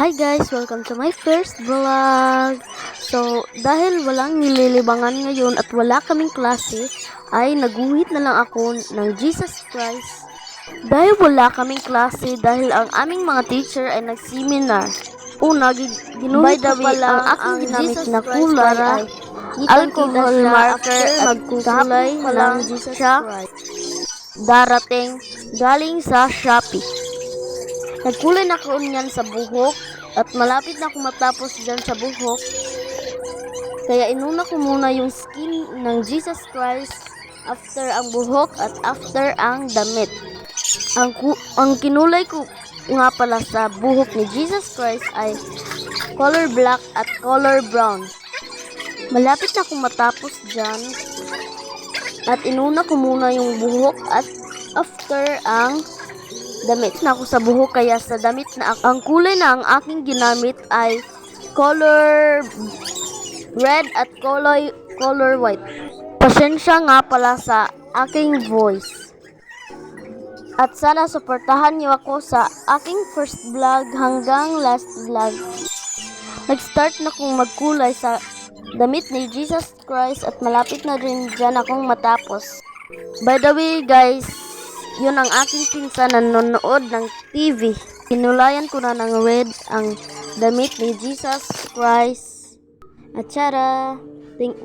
Hi guys! Welcome to my first vlog! So, dahil walang nililibangan ngayon at wala kaming klase, ay naguhit na lang ako ng Jesus Christ. Dahil wala kaming klase dahil ang aming mga teacher ay nag-seminar. Una, ginuhit ko pala ang aking ginamit na kulay ay alcohol marker at magkukulay ng Jesus Christ. Darating galing sa Shopee. Nagkulay na ko niyan sa buhok at malapit na ako matapos dyan sa buhok. Kaya inuna ko muna yung skin ng Jesus Christ after ang buhok at after ang damit. Ang kinulay ko nga pala sa buhok ni Jesus Christ ay color black at color brown. Malapit na akong matapos dyan at inuna ko muna yung buhok at after ang damit na ako sa buhok, kaya sa damit na ang kulay na ang aking ginamit ay color red at color white. Pasensya nga pala sa aking voice. At sana suportahan niyo ako sa aking first vlog hanggang last vlog. Nag-start na kong magkulay sa damit ni Jesus Christ at malapit na rin dyan akong matapos. By the way guys, yun ang aking pinsan na nanonood ng TV. Kinulayan ko na ng red ang damit ni Jesus Christ. At tara!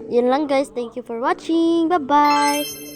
Yun lang guys. Thank you for watching. Bye-bye!